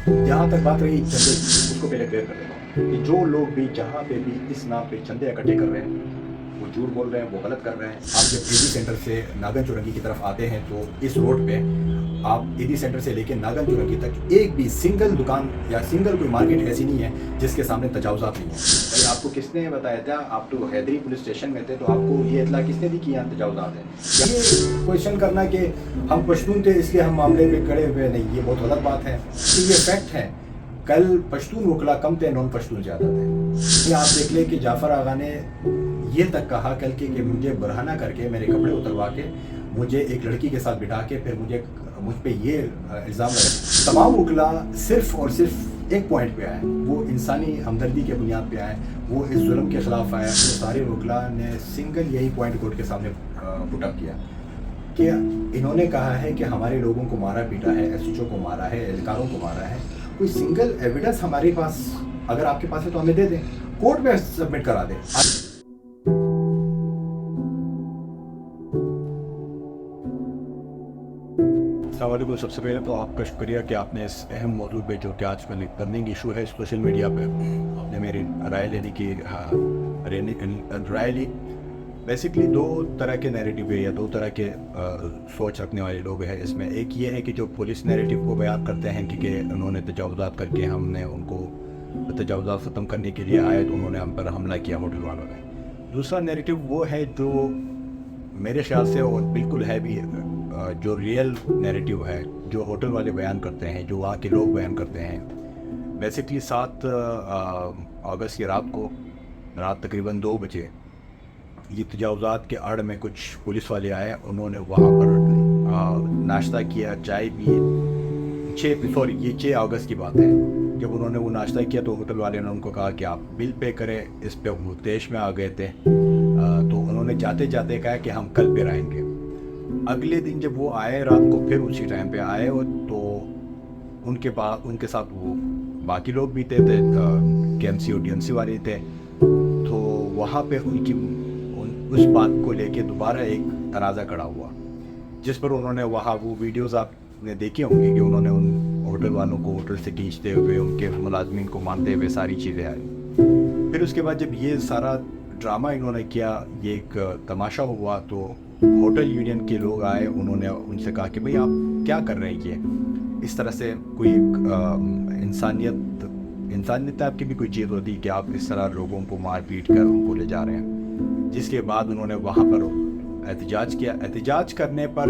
जहाँ तक बात रही चंदे की, उसको पहले क्लियर कर देता हूँ कि जो लोग भी जहाँ पे भी इस नाम पे चंदे इकट्ठे कर रहे हैं वो झूठ बोल रहे हैं, वो गलत कर रहे हैं। आप जब एडी सेंटर से नागन चौरंगी की तरफ आते हैं तो इस रोड पे आप एडी सेंटर से लेकर नागन चौरंगी तक एक भी सिंगल दुकान या सिंगल कोई मार्केट ऐसी नहीं है जिसके सामने तजावुज़ात नहीं है। भाई आपको किसने बताया था? आप तो हैदरी पुलिस स्टेशन में थे, तो आपको ये इतला किसने दी कि यहाँ तजावुज़ात है? ये क्वेश्चन करना कि हम पश्तून थे इसलिए हम मामले में खड़े हुए, नहीं, ये बहुत गलत बात है। तो ये फैक्ट है, कल पश्तून वकला कम थे, नॉन पश्तून ज़्यादा थे। ये आप देख लें कि जाफ़र आगा ने ये तक कहा कल के कि मुझे बरहाना करके मेरे कपड़े उतरवा के मुझे एक लड़की के साथ बिठा के फिर मुझ पे ये इल्ज़ाम लगा। तमाम वकला सिर्फ और सिर्फ एक पॉइंट पे आए, वो इंसानी हमदर्दी के बुनियाद पे आए, वो इस जुल्म के ख़िलाफ़ आए। वो सारे वकला ने सिंगल यही पॉइंट कोर्ट के सामने पुट अप किया कि इन्होंने कहा है कि हमारे लोगों को मारा पीटा है, एसएचओ को मारा है, एहलकारों को मारा है। कोई सिंगल एविडेंस हमारे पास अगर आपके पास है तो हमें दे दें, कोर्ट में सबमिट करा दें। सवाल सबसे पहले तो आपका शुक्रिया कि आपने इस अहम मौजूद पे जो कि आजकल टर्निंग इशू है सोशल मीडिया पे, आपने मेरी राय लेने की राय ली। बेसिकली दो तरह के नैरेटिव है या दो तरह के सोच रखने वाले लोग हैं इसमें। एक ये है कि जो पुलिस नैरेटिव को बयान करते हैं कि उन्होंने तजावुज़ात करके हमने उनको तजावुज़ात ख़त्म करने के लिए आए तो उन्होंने हम पर हमला किया होटल वालों ने। दूसरा नैरेटिव वो है जो मेरे ख्याल से और बिल्कुल है भी, जो रियल नैरेटिव है जो होटल वाले बयान करते हैं, जो वहाँ के लोग बयान करते हैं। बेसिकली 7 अगस्त की रात तकरीबन 2 बजे ये तजावुज़ात के आड़ में कुछ पुलिस वाले आए, उन्होंने वहाँ पर नाश्ता किया, चाय पी। ये 6 अगस्त की बात है। जब उन्होंने वो नाश्ता किया तो होटल वाले ने उनको कहा कि आप बिल पे करें। इस पे वो तेश में आ गए थे, तो उन्होंने जाते जाते कहा कि हम कल फिर आएंगे। अगले दिन जब वो आए रात को, फिर उसी टाइम पे आए, और तो उनके साथ वो बाकी लोग भी थे, केएमसी और डीएमसी वाले थे। तो वहाँ पे उस बात को लेके दोबारा एक तनाज़ा खड़ा हुआ, जिस पर उन्होंने वहाँ वो वीडियोस आपने देखी होंगी कि उन्होंने उन होटल वालों को होटल से खींचते हुए, उनके मुलाजमीन को मारते हुए सारी चीज़ें आई। फिर उसके बाद जब ये सारा ड्रामा इन्होंने किया, ये एक तमाशा हुआ, तो होटल यूनियन के लोग आए, उन्होंने उनसे कहा कि भाई आप क्या कर रहे हैं, ये इस तरह से कोई इंसानियत आपकी भी कोई चीज़ होती कि आप इस तरह लोगों को मार पीट कर उनको ले जा रहे हैं। जिसके बाद उन्होंने वहाँ पर एहतजाज किया। एहतजाज करने पर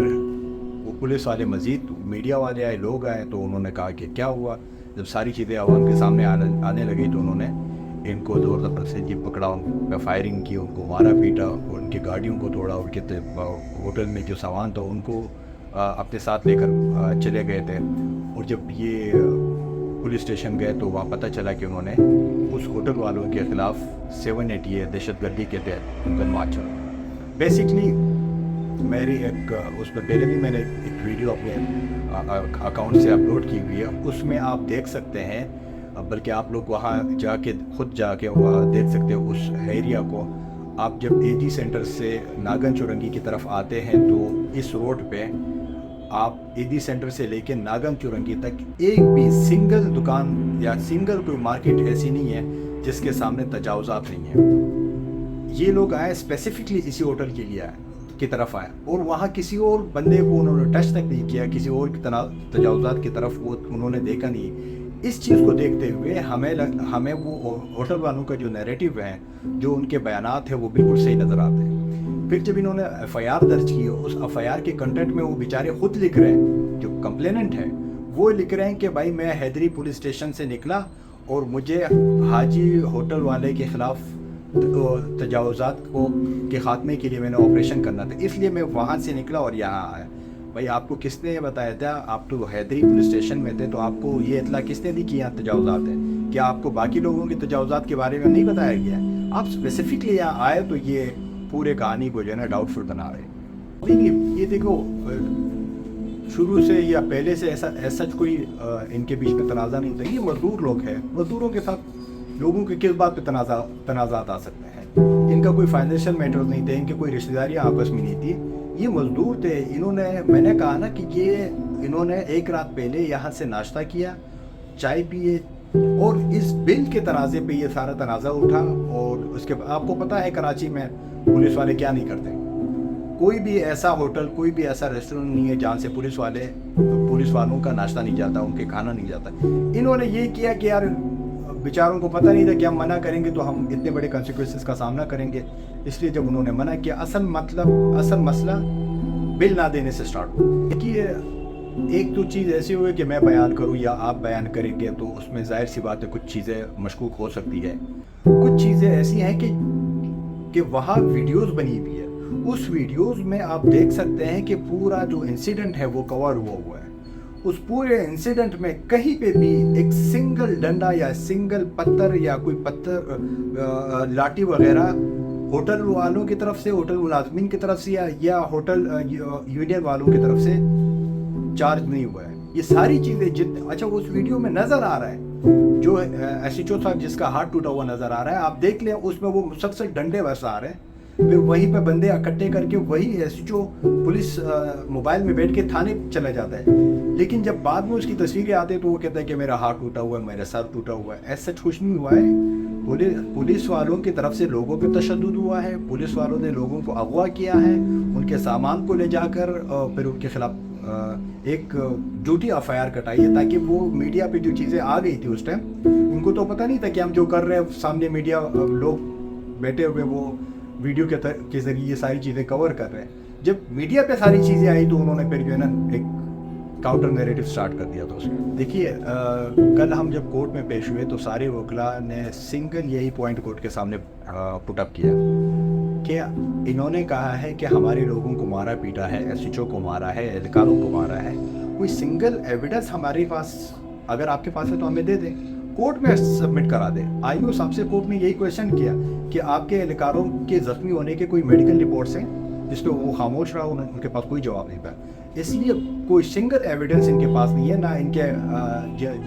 वो पुलिस वाले, मज़ीद मीडिया वाले आए, लोग आए, तो उन्होंने कहा कि क्या हुआ। जब सारी चीज़ें आवाम के सामने आने लगी तो उन्होंने इनको ज़ोर ज़बरदस्त से जी पकड़ा, उन पर फायरिंग की, उनको मारा पीटा, और उनकी गाड़ियों को तोड़ा, उनके होटल में जो सामान था उनको अपने साथ लेकर चले गए थे। और जब ये पुलिस स्टेशन गए तो वहाँ पता चला कि उन्होंने उस होटल वालों के ख़िलाफ़ 780 दहशतगर्दी के तहत मुकदमा चला। बेसिकली मेरी एक उस पर पहले भी मैंने एक वीडियो अपने अकाउंट से अपलोड की हुई है, उसमें आप देख सकते हैं, बल्कि आप लोग वहाँ खुद जाके वहाँ देख सकते हो उस एरिया को। आप जब एडी सेंटर से नागन चौरंगी की तरफ आते हैं तो इस रोड पे आप एडी सेंटर से लेके नागन चौरंगी तक एक भी सिंगल दुकान या सिंगल कोई मार्केट ऐसी नहीं है जिसके सामने तजावुज़ात नहीं है। ये लोग आए स्पेसिफिकली इसी होटल के लिए की तरफ आए, और वहाँ किसी और बंदे को उन्होंने टच तक नहीं किया, किसी और की तजावुज़ात की तरफ वो उन्होंने देखा नहीं। इस चीज़ को देखते हुए हमें वो होटल वालों का जो नैरेटिव है, जो उनके बयानात है, वो बिल्कुल सही नज़र आते हैं। फिर जब इन्होंने एफआईआर दर्ज की, उस एफआईआर के कंटेंट में वो बेचारे खुद लिख रहे हैं, जो कंप्लेनेंट है वो लिख रहे हैं कि भाई मैं हैदरी पुलिस स्टेशन से निकला और मुझे हाजी होटल वाले के ख़िलाफ़ तजावुज़ात के ख़ात्मे के लिए मैंने ऑपरेशन करना था, इसलिए मैं वहाँ से निकला और यहाँ आया। भाई आपको किसने बताया था? आप तो हैदरी पुलिस स्टेशन में थे, तो आपको ये इतला किसने दी कि यहाँ तजावुज़ात है? क्या आपको बाकी लोगों की तजावुज़ात के बारे में नहीं बताया गया? आप स्पेसिफिकली यहाँ आए तो ये पूरे कहानी को जो है ना डाउटफुल बना रहे। ये देखो, शुरू से या पहले से ऐसा कोई इनके बीच में तनाज़ा नहीं था। ये मज़दूर लोग हैं, मज़दूरों के साथ लोगों के किस बात पे तनाज़ात आ सकते हैं? इनका कोई फाइनेंशियल मैटर नहीं थे, इनके कोई रिश्तेदारियाँ आपस में नहीं थी, ये मज़दूर थे। मैंने कहा ना कि इन्होंने एक रात पहले यहाँ से नाश्ता किया चाय पिए, और इस बिल के तनाज़े पे ये सारा तनाज़ा उठा। और उसके बाद आपको पता है कराची में पुलिस वाले क्या नहीं करते, कोई भी ऐसा होटल, कोई भी ऐसा रेस्टोरेंट नहीं है जहाँ से पुलिस वालों का नाश्ता नहीं जाता, उनके खाना नहीं जाता। इन्होंने ये किया कि यार बेचारों को पता नहीं था कि हम मना करेंगे तो हम इतने बड़े कॉन्सिक्वेंसेस का सामना करेंगे, इसलिए जब उन्होंने मना किया, असल मसला बिल ना देने से स्टार्ट हो। देखिए, एक तो चीज़ ऐसी हुई कि मैं बयान करूं या आप बयान करेंगे तो उसमें जाहिर सी बात है कुछ चीज़ें मशकूक हो सकती है। कुछ चीज़ें ऐसी हैं कि वहाँ वीडियोस बनी हुई है, उस वीडियोस में आप देख सकते हैं कि पूरा जो इंसिडेंट है वो कवर हुआ है। उस पूरे इंसिडेंट में कहीं पे भी एक सिंगल डंडा या सिंगल पत्थर या कोई पत्थर लाठी वगैरह होटल वालों की तरफ से, होटल मुलाजमीन की तरफ से या होटल यूनियन वालों की तरफ से चार्ज नहीं हुआ है। ये सारी चीज़ें अच्छा उस वीडियो में नज़र आ रहा है, जो एसएचओ साहब जिसका हाथ टूटा हुआ नज़र आ रहा है, आप देख लें उसमें वो मुसलसल डंडे बरसा आ रहे हैं, फिर वहीं पे बंदे इकट्ठे करके वही एसएचओ पुलिस मोबाइल में बैठ के थाने चला जाता है। लेकिन जब बाद में उसकी तस्वीरें आती है तो वो कहता है कि मेरा हाथ टूटा हुआ है, मेरा सर टूटा हुआ है। ऐसा कुछ नहीं हुआ है। पुलिस वालों की तरफ से लोगों पे तशद्दुद हुआ है, पुलिस वालों ने लोगों को अगवा किया है, उनके सामान को ले जाकर फिर उनके खिलाफ एक झूठी एफआईआर कटाई है, ताकि वो मीडिया पे जो चीज़ें आ गई थी उस टाइम, उनको तो पता नहीं था कि हम जो कर रहे हैं सामने मीडिया लोग बैठे हुए वो वीडियो के ज़रिए ये सारी चीज़ें कवर कर रहे हैं। जब मीडिया पे सारी चीज़ें आई तो उन्होंने फिर जो है ना एक काउंटर नैरेटिव स्टार्ट कर दिया था उसमें। देखिए, कल हम जब कोर्ट में पेश हुए तो सारे वकला ने सिंगल यही पॉइंट कोर्ट के सामने पुट अप किया कि इन्होंने कहा है कि हमारे लोगों को मारा पीटा है, एसएचओ को मारा है, एहलकारों को मारा है। कोई सिंगल एविडेंस हमारे पास अगर आपके पास है तो हमें दे दें, कोर्ट में सबमिट करा दें। आईओ साहब से कोर्ट ने यही क्वेश्चन किया कि आपके एहलकारों के ज़ख्मी होने के कोई मेडिकल रिपोर्ट्स हैं, जिस पर वो खामोश रहा, उनके पास कोई जवाब नहीं था। इसलिए कोई सिंगल एविडेंस इनके पास नहीं है, ना इनके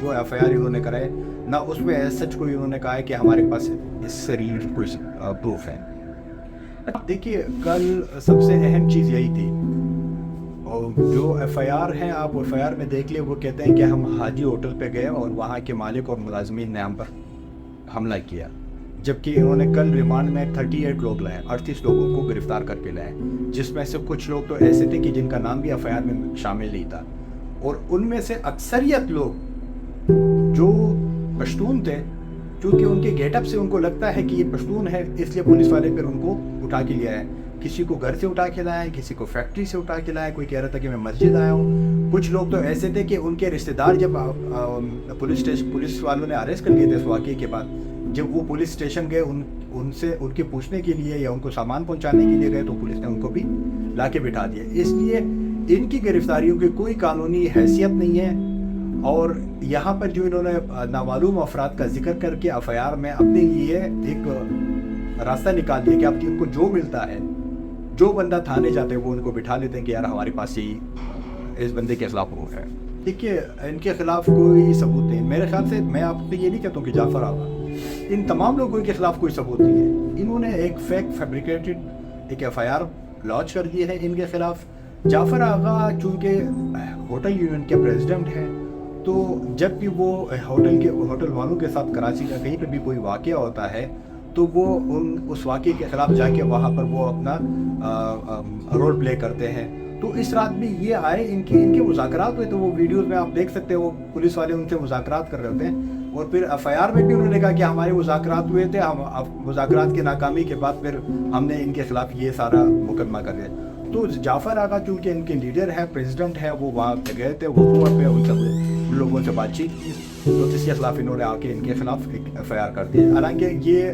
जो एफआईआर इन्होंने कराए ना उसमें सच कोई उन्होंने कहा है कि हमारे पास इससे रिलेटेड कोई प्रूफ है। देखिए, कल सबसे अहम चीज़ यही थी, और जो एफआईआर है आप एफआईआर में देख ले, वो कहते हैं कि हम हाजी होटल पे गए और वहाँ के मालिक और मुलाजमीन ने हम पर हमला किया, जबकि इन्होंने कल रिमांड में 38 लोग लाए, 38 लोगों को गिरफ्तार करके लाए, जिसमें से कुछ लोग तो ऐसे थे कि जिनका नाम भी एफआईआर में शामिल नहीं था, और उनमें से अक्सरियत लोग जो पश्तून थे, क्योंकि उनके गेटअप से उनको लगता है कि ये पश्तून है, इसलिए पुलिस वाले फिर उनको उठा के लिया है। किसी को घर से उठा के लाया है, किसी को फैक्ट्री से उठा के लाया है, कोई कह रहा था कि मैं मस्जिद आया हूँ। कुछ लोग तो ऐसे थे कि उनके रिश्तेदार जब पुलिस वालों ने अरेस्ट कर लिए थे इस वाक़े के बाद, जब वो पुलिस स्टेशन गए उनसे उनके पूछने के लिए या उनको सामान पहुँचाने के लिए गए तो पुलिस ने उनको भी ला के बिठा दिया। इसलिए इनकी गिरफ्तारियों की कोई कानूनी हैसियत नहीं है, और यहाँ पर जो इन्होंने नामालूम अफराद का जिक्र करके एफआईआर में अपने लिए एक रास्ता निकाल दिया कि अब इनको जो मिलता है, जो बंदा थाने जाते हैं वो उनको बिठा लेते हैं कि यार हमारे पास ही इस बंदे के खिलाफ प्रूफ है। देखिए, इनके खिलाफ कोई सबूत नहीं, मेरे ख्याल से मैं आपसे ये नहीं कहता हूँ कि जाफर आगा, इन तमाम लोगों के खिलाफ कोई सबूत नहीं है। इन्होंने एक फेक फैब्रिकेटेड एक एफआईआर लॉन्च कर दी है इनके खिलाफ। जाफर आगा चूँकि होटल यूनियन के प्रेसिडेंट हैं, तो जब भी वो होटल वालों के साथ कराची का कहीं पे भी कोई वाक़या होता है तो वो उस वाक़े के ख़िलाफ़ जाके वहाँ पर वो अपना रोल प्ले करते हैं। तो इस रात भी ये आए, इनके मुज़ाकरात हुए, तो वो वीडियोस में आप देख सकते हो, वो पुलिस वाले उनसे मुज़ाकरात कर रहे होते हैं, और फिर एफआईआर में भी उन्होंने कहा कि हमारे मुज़ाकरात हुए थे, हम मुज़ाकरात की नाकामी के बाद फिर हमने इनके ख़िलाफ़ ये सारा मुकदमा कर दिया। तो जाफर आगा चूँकि इनके लीडर है, प्रेसिडेंट है, वो वहाँ पे गए थे, वो पे उन लोगों से बातचीत की, तो इसके खिलाफ इन्होंने आके इनके खिलाफ एक एफआईआर कर दी। हालांकि ये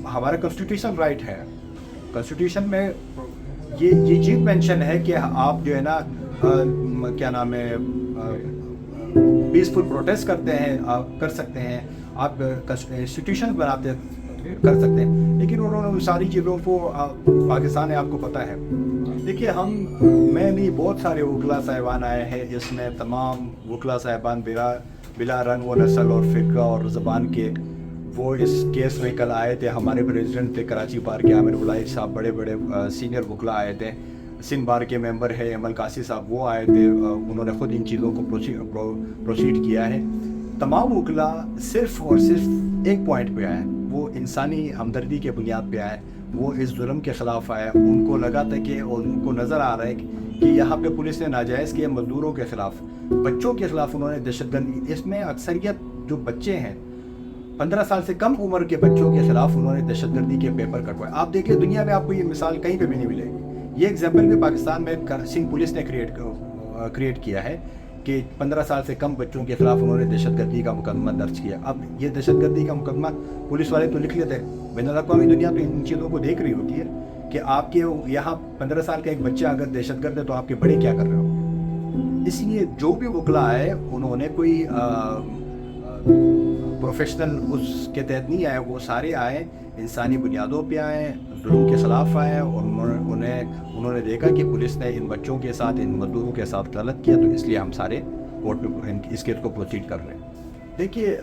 हमारा कॉन्स्टिट्यूशन राइट है, कॉन्स्टिट्यूशन में ये चीज़ मेंशन है कि आप जो है ना क्या नाम है पीसफुल प्रोटेस्ट करते हैं, आप कर सकते हैं, आप इंस्टीट्यूशन बनाते कर सकते हैं, लेकिन उन्होंने उन सारी चीज़ों को पाकिस्तान है, आपको पता है। देखिए, मैं नहीं, बहुत सारे वकला साहिबान आए हैं, जिसमें तमाम वकला साहिबान बिला रंग व नस्ल और फ़िरका और ज़बान के वो इस केस में कल आए थे। हमारे प्रेसिडेंट थे कराची बार के आमिर बुलाई साहब, बड़े बड़े सीनियर वकला आए थे। सिंध बार के मेंबर है अमल कासी साहब, वो आए थे, उन्होंने ख़ुद इन चीज़ों को प्रोसीड किया है। तमाम वकला सिर्फ़ और सिर्फ एक पॉइंट पे आए, वो इंसानी हमदर्दी के बुनियाद पे आए, वो इस जुल्म के ख़िलाफ़ आए। उनको लगा था कि, और उनको नज़र आ रहा है कि यहाँ पे पुलिस ने नाजायज़ किया मज़दूरों के ख़िलाफ़, बच्चों के ख़िलाफ़ उन्होंने दहशतगर्दी, इसमें अक्सरियत जो बच्चे हैं 15 साल से कम उम्र के बच्चों के ख़िलाफ़ उन्होंने दहशतगर्दी के पेपर कटवाए। आप देख लें, दुनिया में आपको ये मिसाल कहीं पे भी नहीं मिलेगी। ये एग्जाम्पल भी पाकिस्तान में सिंध पुलिस ने क्रिएट किया है कि 15 साल से कम बच्चों के ख़िलाफ़ उन्होंने दहशतगर्दी का मुकदमा दर्ज किया। अब ये दहशतगर्दी का मुकदमा पुलिस वाले तो लिख लेते हैं, बैनुल-अक़वामी दुनिया तो इन चीज़ों को देख रही होती है कि आपके यहाँ 15 साल का एक बच्चा अगर दहशतगर्द है तो आपके बड़े क्या कर रहे हो। इसलिए जो भी वकला आए उन्होंने कोई प्रोफेशनल उसके तहत नहीं आए, वो सारे आए इंसानी बुनियादों पे आए, जुल्म के ख़िलाफ़ आए, और उन्होंने देखा कि पुलिस ने इन बच्चों के साथ, इन मजदूरों के साथ गलत किया, तो इसलिए हम सारे कोर्ट में इस केस को प्रोसीड कर रहे हैं। देखिए,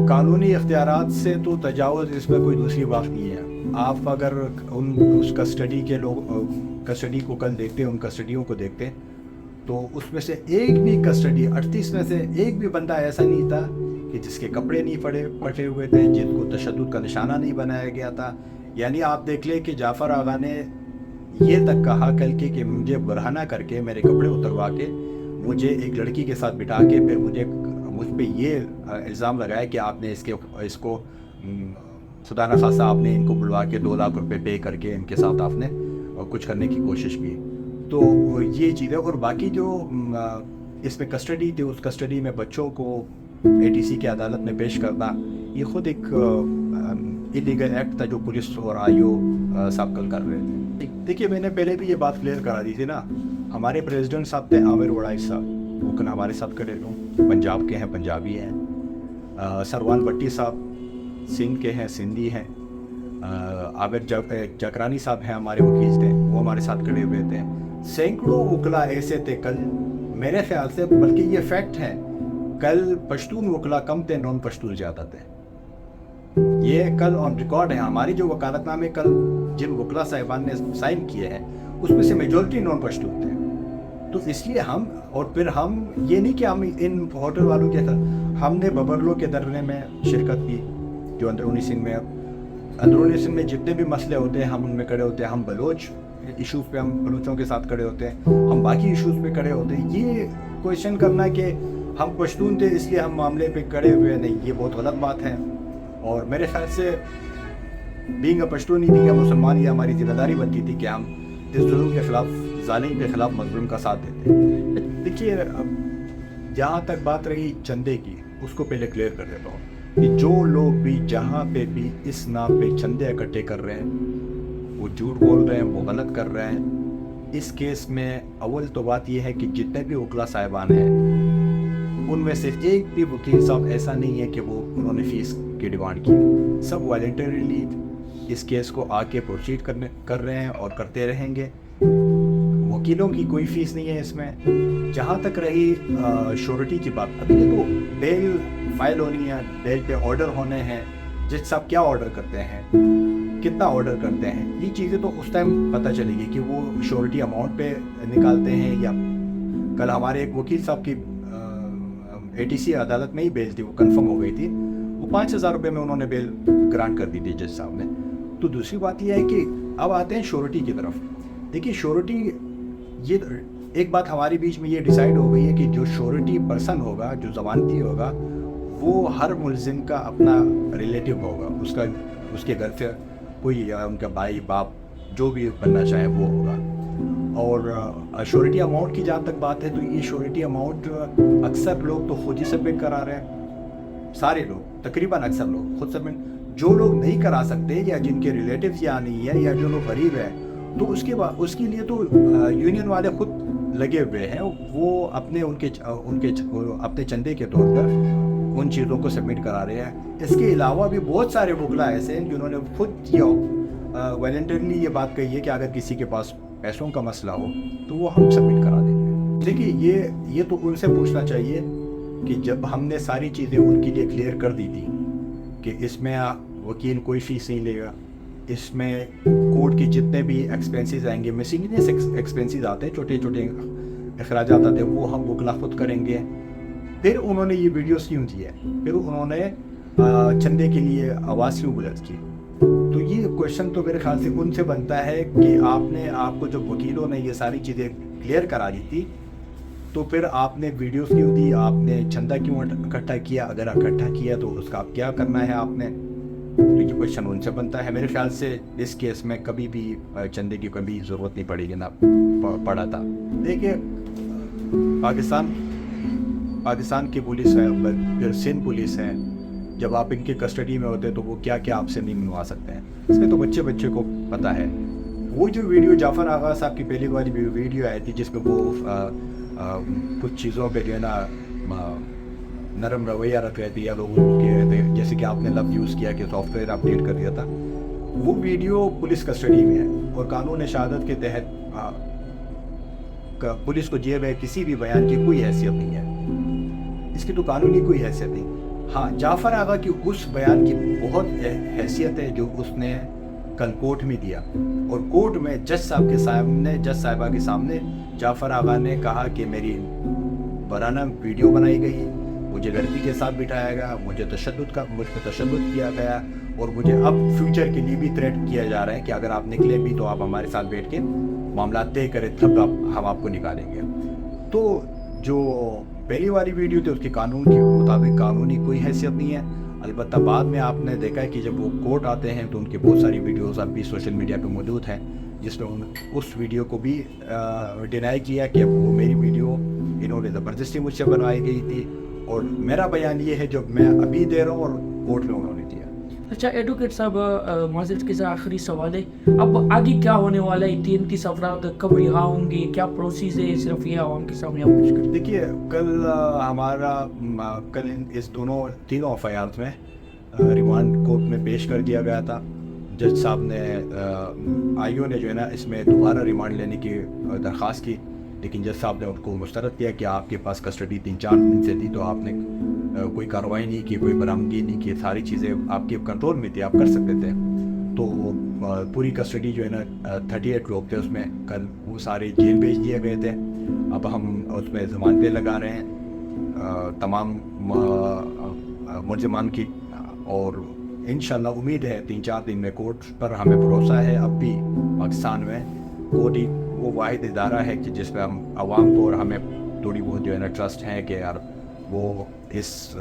कानूनी इख्तियारात से तो तजावुज़, इसमें कोई दूसरी बात नहीं है। आप अगर उस कस्टडी को कल देखते हैं, उन कस्टडियों को देखते हैं, तो उसमें से एक भी कस्टडी 38 में से एक भी बंदा ऐसा नहीं था कि जिसके कपड़े नहीं फटे हुए थे, जिनको तशद्दुद का निशाना नहीं बनाया गया था। यानी आप देख लें कि जाफ़र आगा ने ये तक कहा कल के कि मुझे बरहना करके, मेरे कपड़े उतरवा के, मुझे एक लड़की के साथ बिठा के, फिर मुझ पे ये इल्ज़ाम लगाया कि आपने इसको खुदा न खास्ता आपने इनको बुलवा के 2 लाख रुपए पे करके इनके साथ आपने कुछ करने की कोशिश की। तो ये चीज़ें, और बाकी जो इसमें कस्टडी थी, उस कस्टडी में बच्चों को ATC की अदालत में पेश करना, ये ख़ुद एक इलीगल एक्ट था जो पुलिस और IO साहब कल कर रहे थे। देखिए, मैंने पहले भी ये बात क्लियर करा दी थी ना, हमारे प्रेसिडेंट साहब थे आमिर वड़ाइच साहब, वो कल हमारे साथ खड़े थे, पंजाब के हैं, पंजाबी हैं। सरवान भट्टी साहब सिंध के हैं, सिंधी हैं। आबिर जकरानी साहब हैं, हमारे वकील थे, वो हमारे साथ खड़े हुए थे। सैकड़ों वकला ऐसे थे कल, मेरे ख्याल से, बल्कि ये फैक्ट है, कल पश्तून वकला कम थे, नॉन पश्तून ज़्यादा थे। ये कल ऑन रिकॉर्ड है। हमारी जो वकालतनामे कल जिन वकला साहिबान ने साइन किए हैं, उसमें से मेजॉरिटी नॉन पश्तून थे। तो इसलिए हम, और फिर हम ये नहीं कि हम इन होटल वालों के साथ, हमने बबरलों के धरने में शिरकत की, जो अंदरूनी सिंध में जितने भी मसले होते हैं हम उनमें खड़े होते हैं। हम बलोच इशूज़ पे, हम बलूचों के साथ खड़े होते हैं, हम बाकी इशूज़ पे खड़े होते हैं। ये क्वेश्चन करना कि हम पश्तून थे इसलिए हम मामले पे खड़े हुए नहीं, ये बहुत गलत बात है। और मेरे ख्याल से being a Pashtun, being a मुसलमान, ये हमारी जिम्मेदारी बनती थी कि हम इस जुल्म के ख़िलाफ़, ज़ालिम के ख़िलाफ़ मज़लूम का साथ देते। देखिए, जहाँ तक बात रही चंदे की, उसको पहले क्लियर कर देता हूँ कि जो लोग भी जहाँ पे भी इस नाम पे चंदे इकट्ठे कर रहे हैं, वो झूठ बोल रहे हैं, वो गलत कर रहे हैं। इस केस में अव्वल तो बात यह है कि जितने भी वकला साहिबान हैं, उनमें से एक भी वकील साहब ऐसा नहीं है कि वो उन्होंने फ़ीस की डिमांड की। सब वॉलंटरीली इस केस को आके प्रोसीड कर रहे हैं और करते रहेंगे। वकीलों की कोई फ़ीस नहीं है इसमें। जहाँ तक रही श्योरिटी की बात, अभी देखो, बेल फाइल होनी है, बेल पे ऑर्डर होने हैं, जज साहब क्या ऑर्डर करते हैं, कितना ऑर्डर करते हैं, ये चीज़ें तो उस टाइम पता चलेगी कि वो श्योरिटी अमाउंट पे निकालते हैं या। कल हमारे एक वकील साहब की ATC अदालत में ही बेल थी, वो कंफर्म हो गई थी, वो 5,000 रुपये में उन्होंने बेल ग्रांट कर दी थी जज साहब ने। तो दूसरी बात यह है कि अब आते हैं श्योरिटी की तरफ। देखिए, श्योरिटी, ये एक बात हमारे बीच में ये डिसाइड हो गई है कि जो श्योरिटी पर्सन होगा, जो ज़मानती होगा, वो हर मुलजिम का अपना रिलेटिव होगा, उसके घर से कोई, या उनका भाई बाप, जो भी बनना चाहे वो होगा। और श्योरिटी अमाउंट की जहाँ तक बात है, तो ये श्योरिटी अमाउंट अक्सर लोग तो खुद ही सबमिट करा रहे हैं, सारे लोग, तकरीबन अक्सर लोग खुद सबमिट। जो लोग नहीं करा सकते या जिनके रिलेटिव्स यहाँ नहीं है, या जो लोग गरीब हैं, तो उसके लिए तो यूनियन वाले खुद लगे हुए हैं, वो अपने चंदे के तौर पर उन चीज़ों को सबमिट करा रहे हैं। इसके अलावा भी बहुत सारे वकला ऐसे हैं जिन्होंने खुद वॉलंटरली ये बात कही है कि अगर किसी के पास पैसों का मसला हो तो वो हम सबमिट करा देंगे। देखिए, ये तो उनसे पूछना चाहिए कि जब हमने सारी चीज़ें उनके लिए क्लियर कर दी थी कि इसमें वकील कोई फ़ीस नहीं लेगा, इसमें कोर्ट के जितने भी एक्सपेंसेस आएंगे, मिसलेनियस एक्सपेंसेस आते हैं, छोटे छोटे अखराजात आते हैं, वो हम वकला खुद करेंगे। پھر انہوں نے یہ ویڈیوز کیوں دی ہے, پھر انہوں نے چندے کے لیے آواز کیوں بلند کی. تو یہ کویشچن تو میرے خیال سے ان سے بنتا ہے کہ آپ کو جب وکیلوں نے یہ ساری چیزیں کلیئر کرا دی تھی تو پھر آپ نے ویڈیوز کیوں دی, آپ نے چندہ کیوں اکٹھا کیا, اگر اکٹھا کیا تو اس کا آپ کیا کرنا ہے آپ نے. تو یہ کویشچن ان سے بنتا ہے. میرے خیال سے اس کیس میں کبھی بھی چندے کی کبھی ضرورت نہیں پڑے گی, نہ پڑا تھا. دیکھیے پاکستان کی پولیس ہے, پھر سندھ پولیس ہے, جب آپ ان کی کسٹڈی میں ہوتے تو وہ کیا کیا آپ سے نہیں منوا سکتے ہیں, اس میں تو بچے کو پتہ ہے. وہ جو ویڈیو جعفر آغا صاحب کی پہلی والی ویڈیو آئی تھی جس میں وہ کچھ چیزوں پہ جو ہے نا نرم رویہ رکھ رہے تھے یا لوگوں کے, جیسے کہ آپ نے لفظ یوز کیا کہ سافٹ ویئر اپڈیٹ کر دیا تھا, وہ ویڈیو پولیس کسٹڈی میں ہے اور قانون شہادت کے تحت پولیس کو دیے ہوئے کسی بھی بیان کی کوئی حیثیت نہیں ہے, اس کی تو قانونی کوئی حیثیت نہیں. ہاں, جعفر آغا کی اس بیان کی بہت حیثیت ہے جو اس نے کل کورٹ میں دیا, اور کورٹ میں جج صاحبہ کے سامنے جعفر آغا نے کہا کہ میری برانہ ویڈیو بنائی گئی, مجھے لڑکی کے ساتھ بٹھایا گیا, مجھ پہ تشدد کیا گیا, اور مجھے اب فیوچر کے لیے بھی تھریٹ کیا جا رہا ہے کہ اگر آپ نکلے بھی تو آپ ہمارے ساتھ بیٹھ کے معاملات طے کریں تب ہم آپ کو نکالیں گے. تو جو پہلی والی ویڈیو تھی اس کے قانون کے مطابق قانونی کوئی حیثیت نہیں ہے. البتہ بعد میں آپ نے دیکھا ہے کہ جب وہ کورٹ آتے ہیں تو ان کے بہت ساری ویڈیوز اب بھی سوشل میڈیا پہ موجود ہیں جس میں اس ویڈیو کو بھی ڈینائی کیا کہ وہ میری ویڈیو انہوں نے زبردستی مجھ سے بنوائی گئی تھی, اور میرا بیان یہ ہے جو میں ابھی دے رہا ہوں اور کورٹ میں انہوں نے دیا. اچھا ایڈوکیٹ صاحب, معذرت کے ساتھ آخری سوال ہے, اب آگے کیا ہونے والا ہے؟ 33 افراد کب رہا ہوں گے, کیا پروسیس ہے, صرف یہ عوام کے سامنے آپ پیش کریں. دیکھیے کل اس تینوں ایفآئی میں ریمانڈ کورٹ میں پیش کر دیا گیا تھا. جج صاحب نے آئیو نے جو ہے نا اس میں دوبارہ ریمانڈ لینے کی درخواست کی, لیکن جج صاحب نے ان کو مسترد کیا کہ آپ کے پاس کسٹڈی 3-4 دن سے تھی تو آپ نے کوئی کارروائی نہیں کی, کوئی برآمدگی نہیں کی, ساری چیزیں آپ کے کنٹرول میں تھی, آپ کر سکتے تھے. تو پوری کسٹڈی جو ہے نا 38 لوگ تھے اس میں, کل وہ سارے جیل بھیج دیے گئے تھے. اب ہم اس میں ضمانتیں لگا رہے ہیں تمام ملزمان کی, اور انشاءاللہ امید ہے 3-4 دن میں کورٹ پر ہمیں بھروسہ ہے. اب بھی پاکستان میں کورٹ ہی وہ واحد ادارہ ہے کہ جس پہ ہم عوام کو اور ہمیں تھوڑی بہت جو ہے نا ٹرسٹ ہے کہ یار وہ اس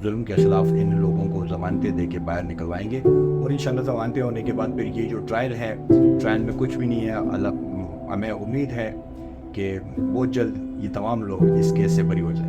ظلم کے خلاف ان لوگوں کو ضمانتیں دے کے باہر نکلوائیں گے. اور انشاءاللہ ضمانتیں ہونے کے بعد پھر یہ جو ٹرائل ہے, ٹرائل میں کچھ بھی نہیں ہے. ہمیں امید ہے کہ بہت جلد یہ تمام لوگ اس کیس سے بری ہو جائیں.